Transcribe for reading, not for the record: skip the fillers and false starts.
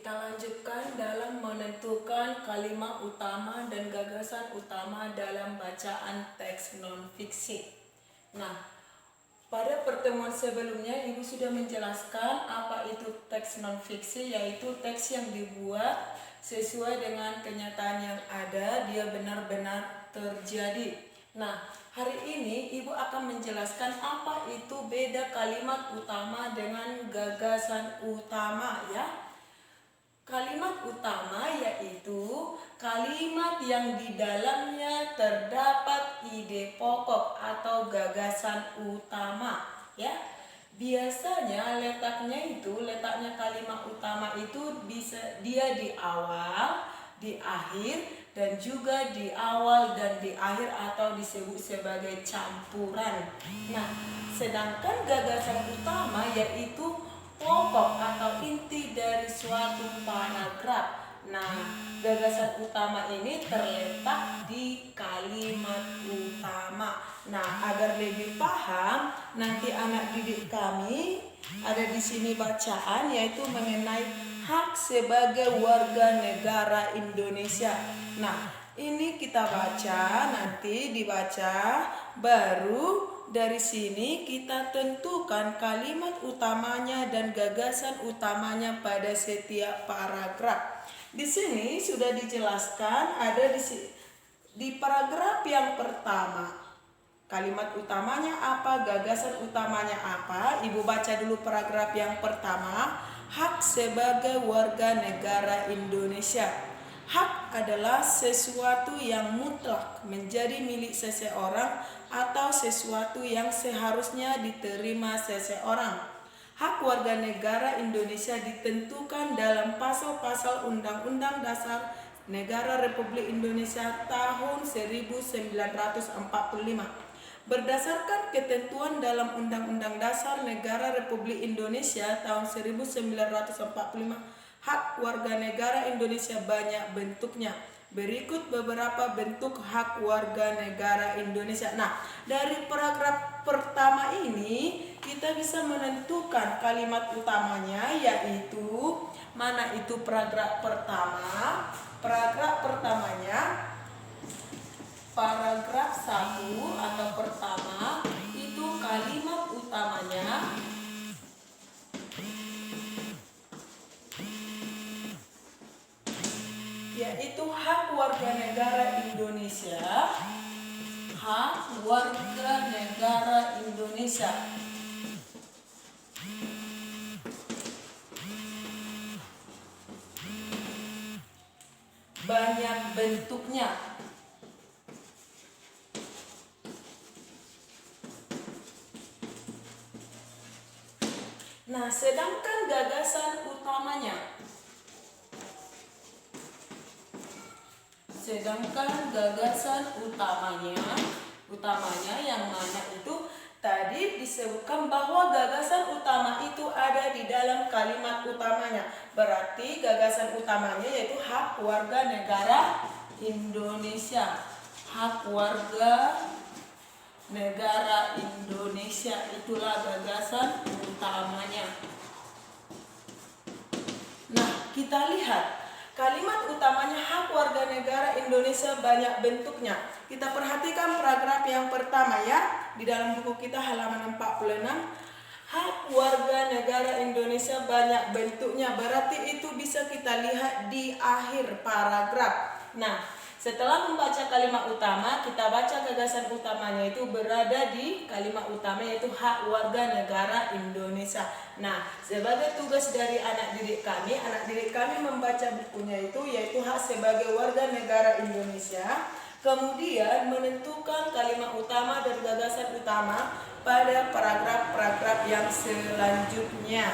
Kita lanjutkan dalam menentukan kalimat utama dan gagasan utama dalam bacaan teks non-fiksi. Nah, pada pertemuan sebelumnya Ibu sudah menjelaskan apa itu teks non-fiksi, yaitu teks yang dibuat sesuai dengan kenyataan yang ada, dia benar-benar terjadi. Nah, hari ini Ibu akan menjelaskan apa itu beda kalimat utama dengan gagasan utama ya. Kalimat utama yaitu kalimat yang di dalamnya terdapat ide pokok atau gagasan utama ya. Biasanya letaknya kalimat utama itu bisa dia di awal, di akhir, dan juga di awal dan di akhir atau disebut sebagai campuran. Nah, sedangkan gagasan utama yaitu pokok atau inti dari suatu paragraf. Nah, gagasan utama ini terletak di kalimat utama. Nah, agar lebih paham, nanti anak didik kami ada di sini bacaan yaitu mengenai hak sebagai warga negara Indonesia. Nah, ini kita baca, nanti dibaca, baru dari sini kita tentukan kalimat utamanya dan gagasan utamanya pada setiap paragraf. Di sini sudah dijelaskan ada di paragraf yang pertama. Kalimat utamanya apa, gagasan utamanya apa? Ibu baca dulu paragraf yang pertama. Hak sebagai warga negara Indonesia. Hak adalah sesuatu yang mutlak menjadi milik seseorang atau sesuatu yang seharusnya diterima seseorang. Hak warga negara Indonesia ditentukan dalam pasal-pasal Undang-Undang Dasar Negara Republik Indonesia tahun 1945. Berdasarkan ketentuan dalam Undang-Undang Dasar Negara Republik Indonesia tahun 1945, hak warga negara Indonesia banyak bentuknya. Berikut beberapa bentuk hak warga negara Indonesia. Nah, dari paragraf pertama ini kita bisa menentukan kalimat utamanya, yaitu mana itu paragraf pertama. Paragraf pertamanya paragraf 1 atau pertama itu kalimat utamanya yaitu hak warga negara Indonesia. Hak warga negara Indonesia. Banyak bentuknya. Nah, sedangkan gagasan utamanya. Utamanya yang mana itu tadi disebutkan bahwa gagasan utama itu ada di dalam kalimat utamanya. Berarti gagasan utamanya yaitu hak warga negara Indonesia. Hak warga negara Indonesia, itulah gagasan utamanya. Nah, kita lihat kalimat utamanya hak warga negara Indonesia banyak bentuknya. Kita perhatikan paragraf yang pertama ya, di dalam buku kita halaman 46. Hak warga negara Indonesia banyak bentuknya, berarti itu bisa kita lihat di akhir paragraf. Nah, setelah membaca kalimat utama, kita baca gagasan utamanya itu berada di kalimat utama yaitu hak warga negara Indonesia. Nah, sebagai tugas dari anak didik kami membaca bukunya itu yaitu hak sebagai warga negara Indonesia. Kemudian menentukan kalimat utama dan gagasan utama pada paragraf-paragraf yang selanjutnya.